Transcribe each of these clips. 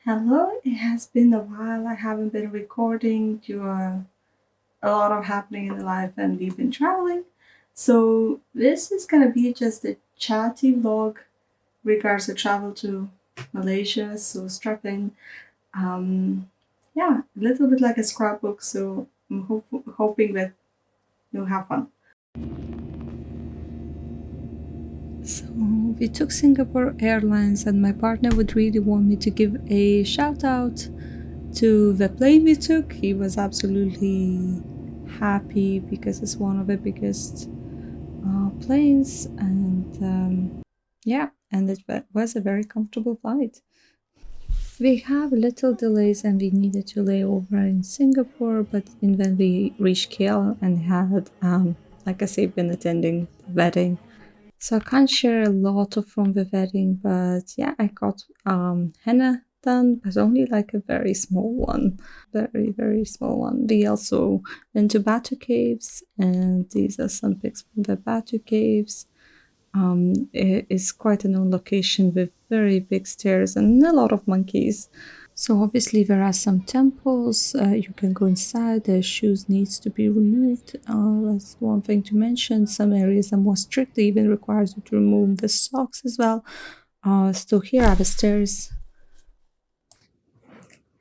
Hello, it has been a while. I haven't been recording due to a lot of happening in life and we've been traveling. So this is gonna be just a chatty vlog regards to travel to Malaysia. So strap in. Yeah, a little bit like a scrapbook. So I'm hoping that you'll have fun. So we took Singapore Airlines, and my partner would really want me to give a shout out to the plane we took. He was absolutely happy because it's one of the biggest planes, and yeah, and was a very comfortable flight. We have little delays and we needed to lay over in Singapore, but when we reached KL and had, like I say, been attending the wedding. So I can't share a lot of from the wedding, but yeah, I got henna done, but only like a very small one, very, very small one. We also went to Batu Caves, and these are some pics from the Batu Caves. It is quite a known location with very big stairs and a lot of monkeys. So obviously there are some temples. You can go inside. The shoes needs to be removed. That's one thing to mention. Some areas are more strict. They even requires you to remove the socks as well. So here are the stairs.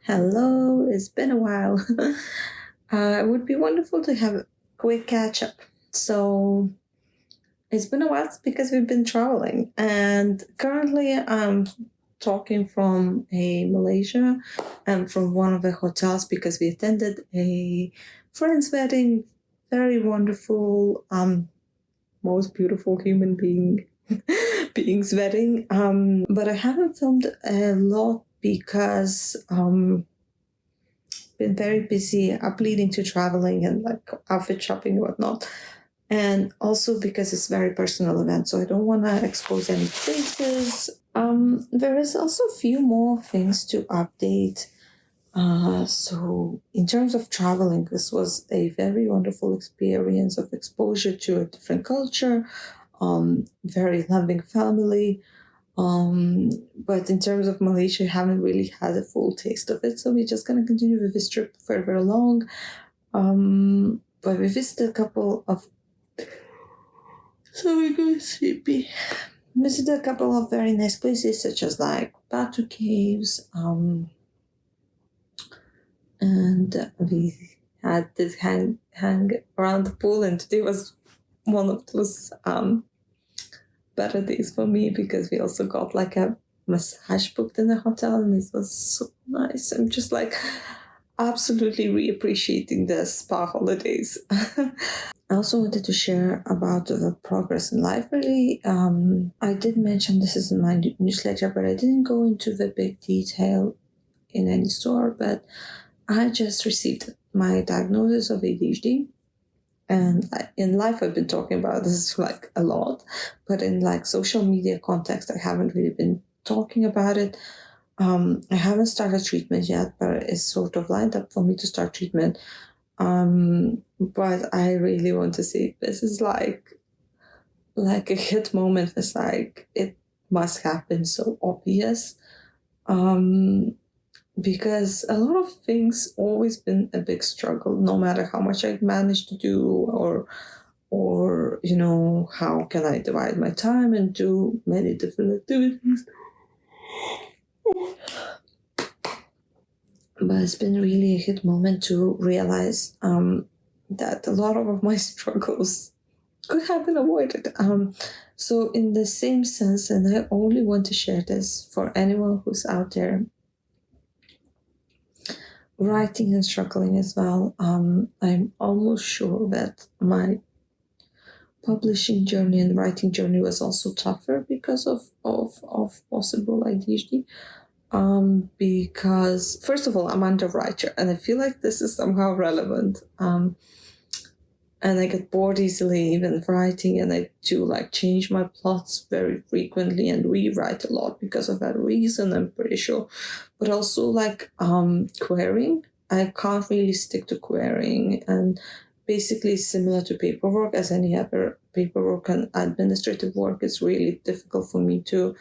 Hello, it's been a while. It would be wonderful to have a quick catch up. So it's been a while because we've been traveling, and currently I'm talking from a Malaysia and from one of the hotels because we attended a friend's wedding. Very wonderful, most beautiful human being's wedding. But I haven't filmed a lot because been very busy up leading to traveling and like outfit shopping and whatnot. And also because it's very personal event, so I don't want to expose any faces. There is also a few more things to update. So in terms of traveling, this was a very wonderful experience of exposure to a different culture, very loving family. But in terms of Malaysia, I haven't really had a full taste of it, so we're just gonna continue with this trip further along. But we visited a couple of so we're going sleepy. Visited a couple of very nice places such as like Batu Caves, and we had this hang around the pool, and today was one of those better days for me because we also got like a massage booked in the hotel, and it was so nice. I'm just like absolutely reappreciating the spa holidays. I also wanted to share about the progress in life. Really, I did mention this is in my newsletter, but I didn't go into the big detail in any store. But I just received my diagnosis of ADHD, and in life I've been talking about this like a lot, but in like social media context, I haven't really been talking about it. I haven't started treatment yet, but it's sort of lined up for me to start treatment. But I really want to say this is like a hit moment. It's like it must have been so obvious. Um, because a lot of things always been a big struggle, no matter how much I've managed to do or how can I divide my time and do many different activities. But it's been really a hit moment to realize that a lot of my struggles could have been avoided. So in the same sense, and I only want to share this for anyone who's out there writing and struggling as well. I'm almost sure that my publishing journey and writing journey was also tougher because of possible ADHD. Because first of all, I'm underwriter, and I feel like this is somehow relevant. And I get bored easily even writing, and I do like change my plots very frequently and rewrite a lot because of that reason, I'm pretty sure. But also like querying, I can't really stick to querying, and basically similar to paperwork as any other paperwork and administrative work, it's really difficult for me to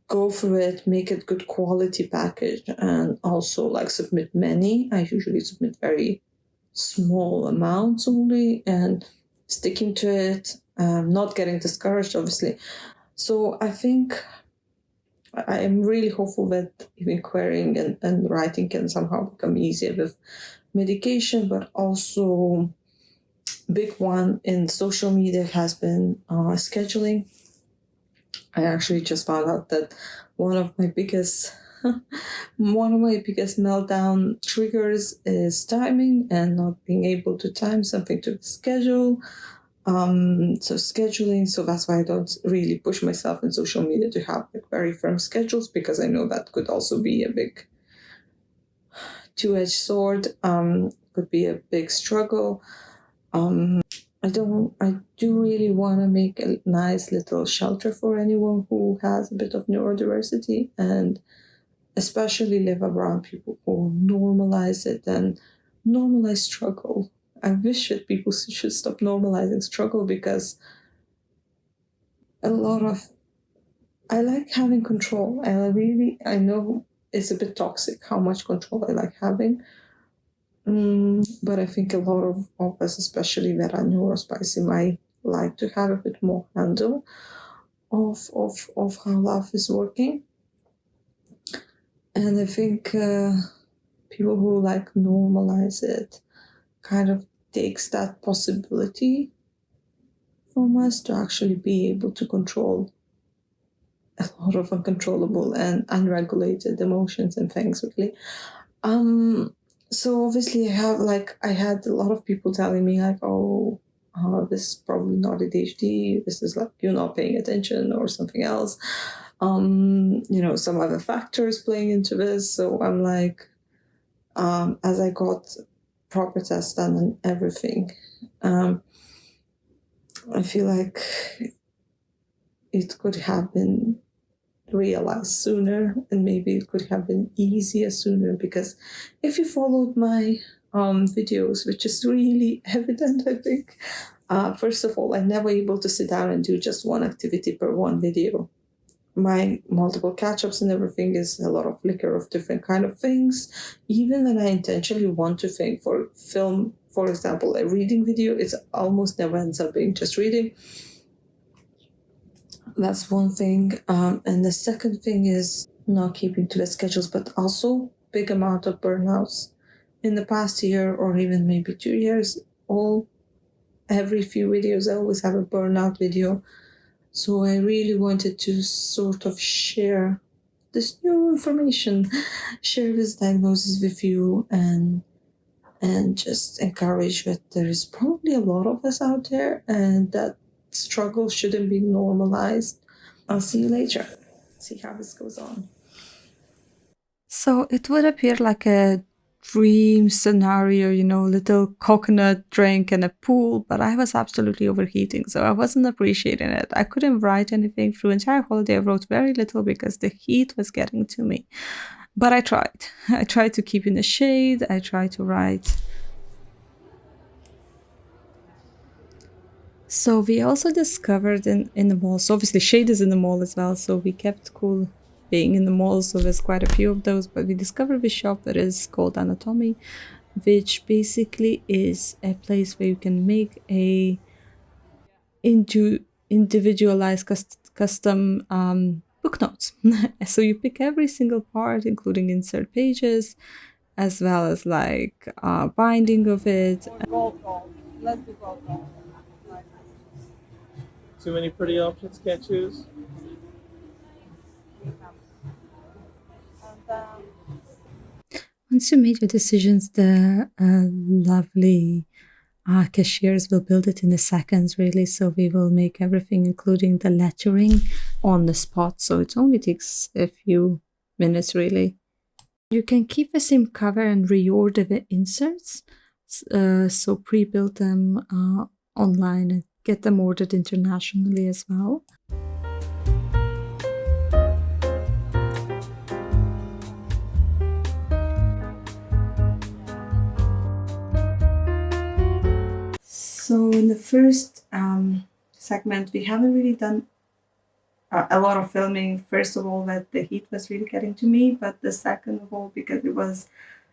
go for it, make it good quality package, and also like submit many. I usually submit very small amounts only, and sticking to it, not getting discouraged, obviously. So I think I am really hopeful that even querying and writing can somehow become easier with medication, but also big one in social media has been scheduling. I actually just found out that one of my biggest one of my biggest meltdown triggers is timing and not being able to time something to schedule. So scheduling, so that's why I don't really push myself in social media to have like very firm schedules, because I know that could also be a big two-edged sword, could be a big struggle. I do really want to make a nice little shelter for anyone who has a bit of neurodiversity, and especially live around people who normalize it and normalize struggle. I wish that people should stop normalizing struggle, because a lot of I like having control. I know it's a bit toxic how much control I like having. But I think a lot of us, especially that are neurospicy, might like to have a bit more handle of how life is working. And I think people who like normalize it kind of takes that possibility from us to actually be able to control a lot of uncontrollable and unregulated emotions and things, really. So obviously I had a lot of people telling me like, oh, this is probably not ADHD, this is like you're not paying attention or something else. Some other factors playing into this. So I'm like, as I got proper tests done and everything, I feel like it could have been realized sooner, and maybe it could have been easier sooner, because if you followed my videos, which is really evident, I think, first of all, I'm never able to sit down and do just one activity per one video. My multiple catch-ups and everything is a lot of flicker of different kind of things. Even when I intentionally want to think for film, for example, a reading video, it's almost never ends up being just reading. That's one thing. And the second thing is not keeping to the schedules, but also big amount of burnouts. In the past year or even maybe 2 years, every few videos I always have a burnout video. So I really wanted to sort of share this new information, share this diagnosis with you, and just encourage that there is probably a lot of us out there, and that struggle shouldn't be normalized. I'll see you later. See how this goes on. So it would appear like a dream scenario, little coconut drink and a pool, but I was absolutely overheating, so I wasn't appreciating it. I couldn't write anything through entire holiday. I wrote very little because the heat was getting to me. But I tried. I tried to keep in the shade. I tried to write. So we also discovered in the mall, so obviously shade is in the mall as well, so we kept cool being in the mall, so there's quite a few of those, but we discovered a shop that is called Anatomy, which basically is a place where you can make a individualized custom book notes. So you pick every single part, including insert pages, as well as like binding of it. Let's do gold. Too many pretty options, can't choose. Once you made your decisions, the lovely cashiers will build it in the seconds, really. So we will make everything, including the lettering, on the spot. So it only takes a few minutes, really. You can keep the same cover and reorder the inserts. So pre-build them online and get them ordered internationally as well. So in the first segment, we haven't really done a lot of filming. First of all, that the heat was really getting to me, but the second of all, because it was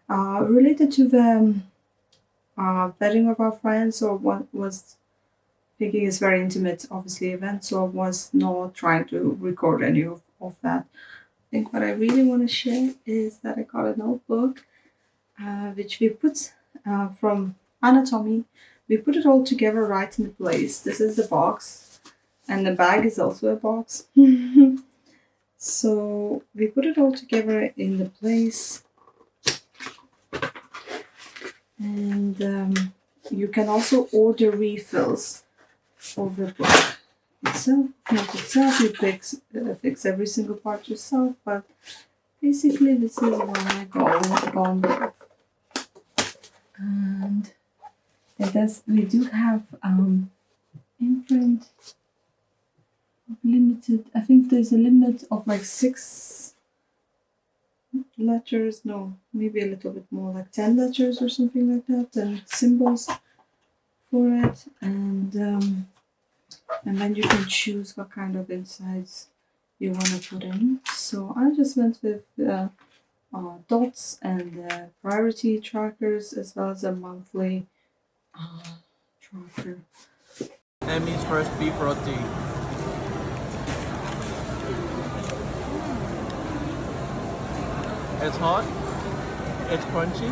related to the wedding of our friends, so what was thinking is very intimate, obviously, event. So I was not trying to record any of that. I think what I really want to share is that I got a notebook which we put from anatomy. We put it all together right in the place. This is the box, and the bag is also a box. So we put it all together in the place, and you can also order refills of the book itself. Not itself, you fix every single part yourself, but basically this is what I gone with. And it does. We do have imprint limited. I think there's a limit of like 6 letters. No, maybe a little bit more, like 10 letters or something like that, and symbols for it. And then you can choose what kind of insides you want to put in. So I just went with dots and priority trackers, as well as a monthly tracker. Emmy's first beef roti. It's hot. It's crunchy.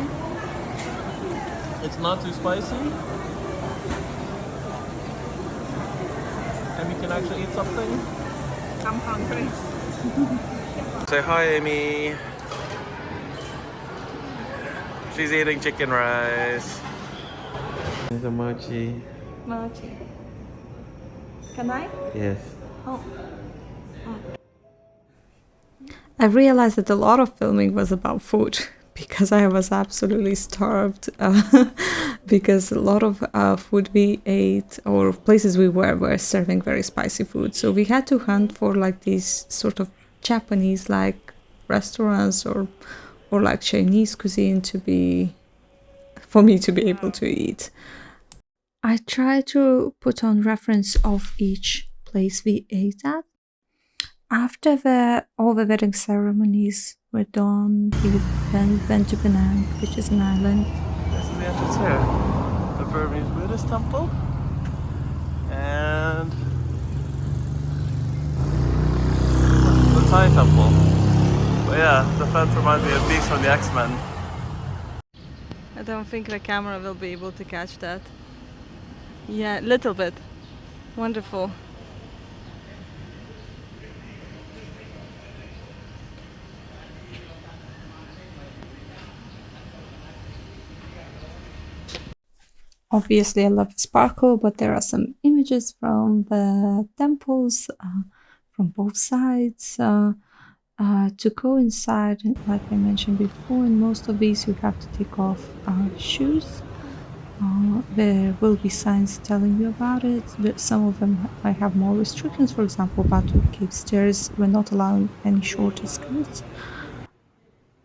It's not too spicy. Emmy can actually eat something. I'm hungry. Say hi, Amy. She's eating chicken rice. There's a mochi. Mochi. Can I? Yes. Oh. I realized that a lot of filming was about food because I was absolutely starved because a lot of food we ate or places we were serving very spicy food. So we had to hunt for like these sort of Japanese like restaurants or like Chinese cuisine for me to be able to eat. I try to put on reference of each place we ate at. After all the wedding ceremonies were done, we went to Penang, which is an island. This is the entrance here. The Burmese Buddhist temple. And the Thai temple. But yeah, the fence reminds me of Beast from the X-Men. I don't think the camera will be able to catch that. Yeah, little bit. Wonderful. Obviously, I love sparkle, but there are some images from the temples from both sides. To go inside, like I mentioned before, in most of these you have to take off shoes. There will be signs telling you about it, but some of them might have more restrictions. For example, Batu Cave stairs were not allowing any shorter skirts.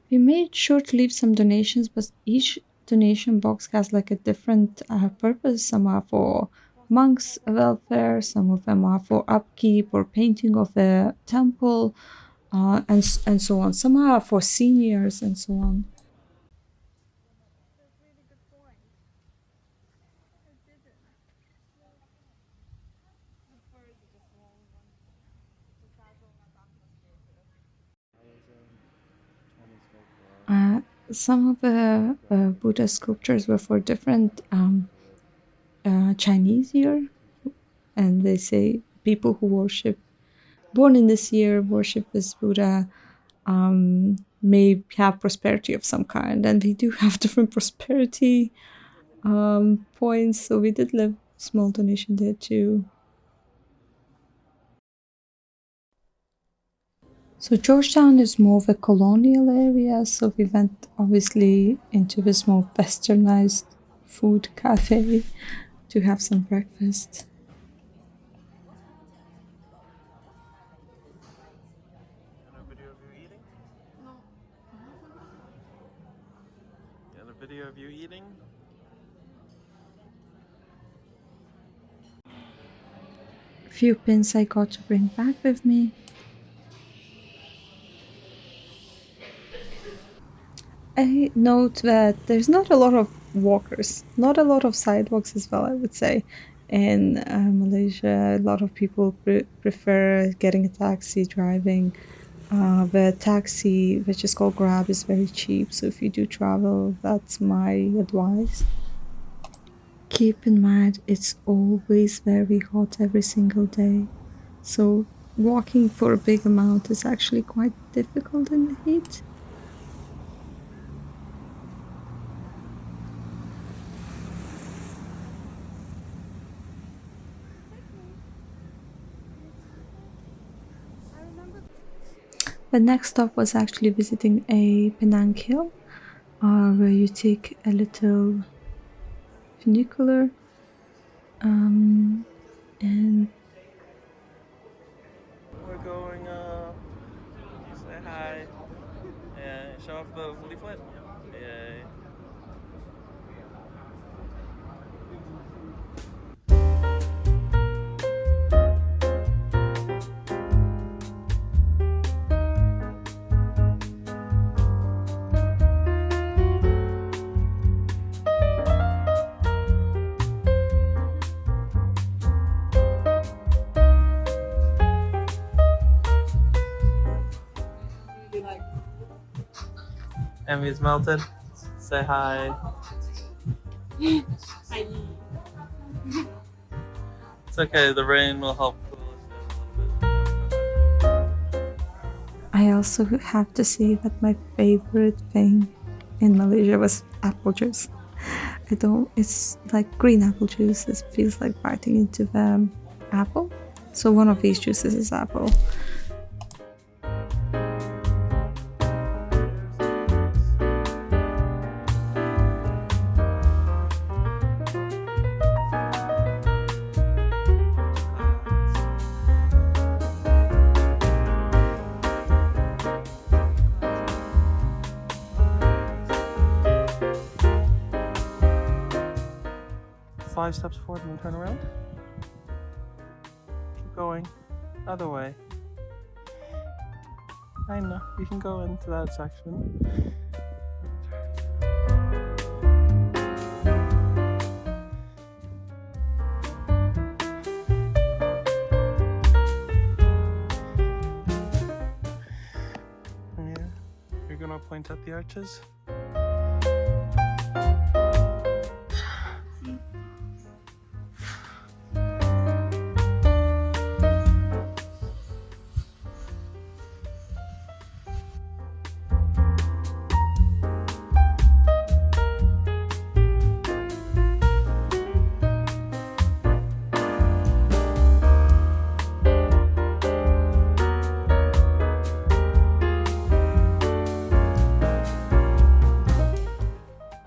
We made sure to leave some donations, but each donation box has like a different purpose. Some are for monks' welfare, some of them are for upkeep or painting of the temple, and so on. Some are for seniors and so on. Some of the Buddha sculptures were for different Chinese year, and they say people who worship, born in this year, worship this Buddha, may have prosperity of some kind, and we do have different prosperity points, so we did leave small donation there too. So Georgetown is more of a colonial area, so we went obviously into this more westernized food cafe to have some breakfast. And a video of you eating? No. And a video of you eating? few pins I got to bring back with me. I note that there's not a lot of walkers, not a lot of sidewalks as well, I would say. In Malaysia, a lot of people prefer getting a taxi, driving. The taxi, which is called Grab, is very cheap. So if you do travel, that's my advice. Keep in mind, it's always very hot every single day. So walking for a big amount is actually quite difficult in the heat. The next stop was actually visiting a Penang hill, where you take a little funicular, and We're going up. You say hi. Yeah, show off the leaflet. Yay. like Emmy's melted. Say hi. hi. It's okay, the rain will help cool us down a little bit. I also have to say that my favorite thing in Malaysia was apple juice. It's like green apple juice. It feels like biting into the apple. So one of these juices is apple. Five steps forward and turn around. Keep going. Other way. I know. You can go into that section. Yeah. You're gonna point at the arches.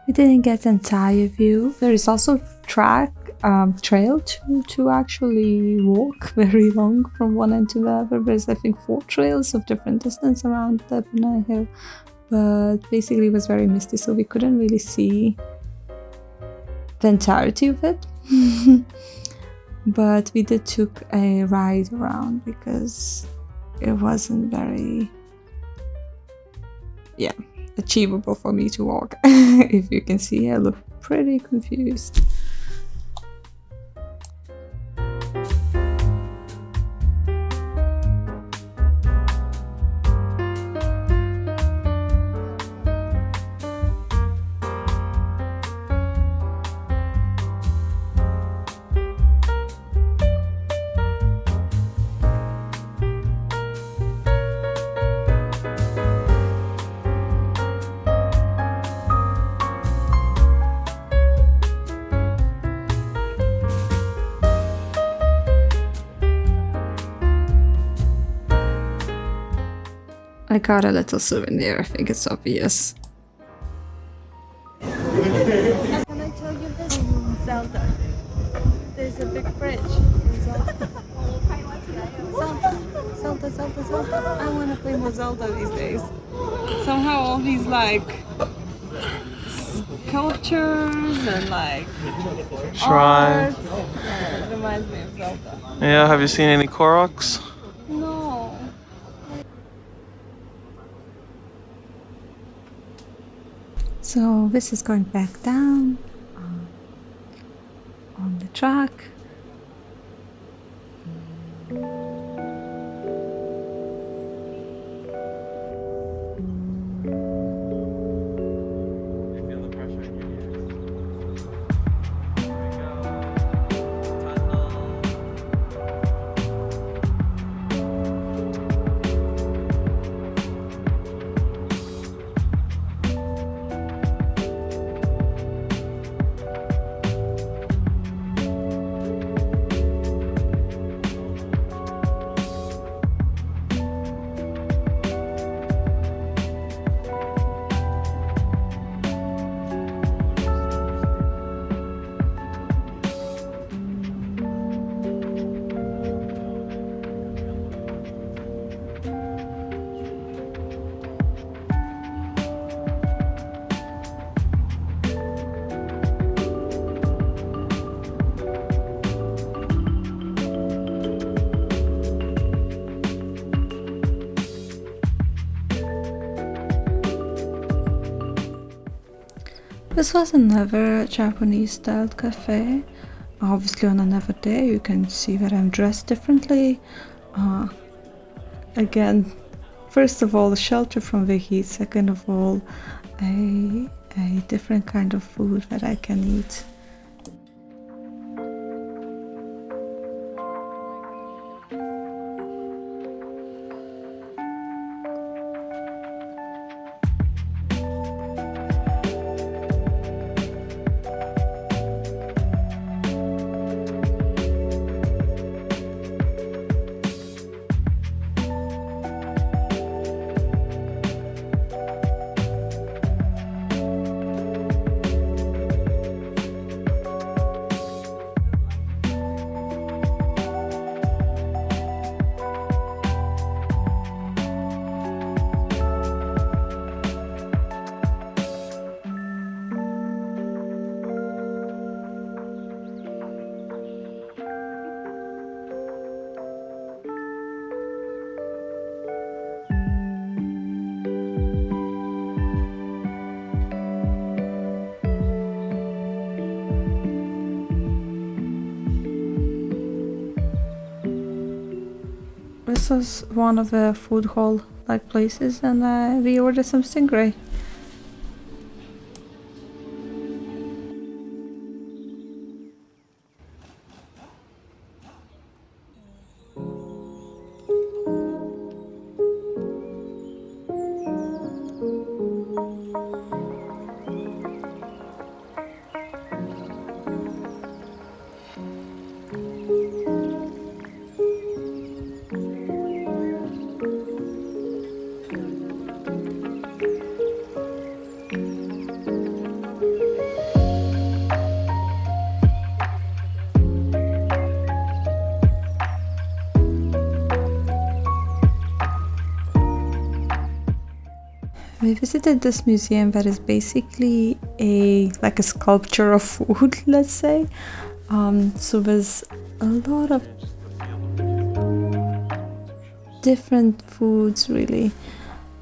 We didn't get entire view. There is also trail to actually walk very long from one end to the other. There's I think 4 trails of different distance around the Penang Hill, but basically it was very misty, so we couldn't really see the entirety of it. But we did took a ride around because it wasn't very achievable for me to walk. If you can see, I look pretty confused. I got a little souvenir, I think it's obvious. Can I tell you this? Zelda. There's a big bridge in Zelda. Zelda. I want to play more Zelda these days. Somehow all these like sculptures and like Shrine. art. Yeah, it reminds me of Zelda. Yeah, have you seen any Koroks? No. So this is going back down on the track. Feel the pressure in your ears. Here we go. Tunnel. This was another Japanese styled cafe. Obviously on another day you can see that I'm dressed differently. Again, first of all, shelter from the heat. Second of all, a different kind of food that I can eat. This was one of the food hall like places, and we ordered some stingray. We visited this museum that is basically like a sculpture of food, let's say. So there's a lot of different foods, really,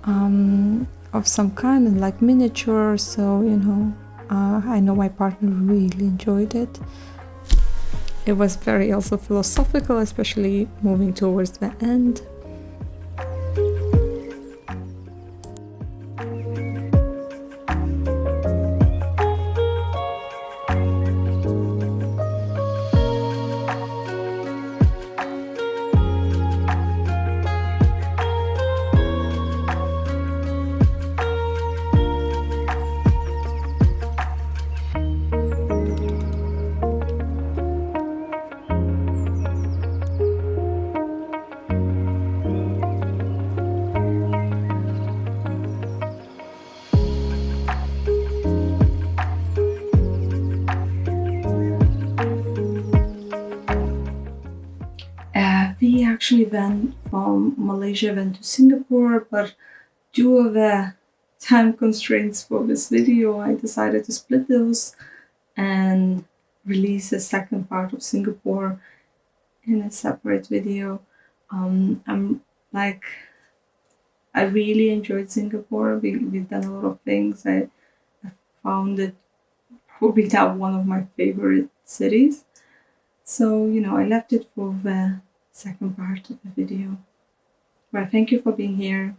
of some kind, and like miniature. So I know my partner really enjoyed it. It was very also philosophical, especially moving towards the end. We actually went from Malaysia, went to Singapore, but due to the time constraints for this video, I decided to split those and release a second part of Singapore in a separate video. I'm like, I really enjoyed Singapore. We've done a lot of things. I found it probably now one of my favorite cities. So, I left it for the second part of the video. Well, thank you for being here.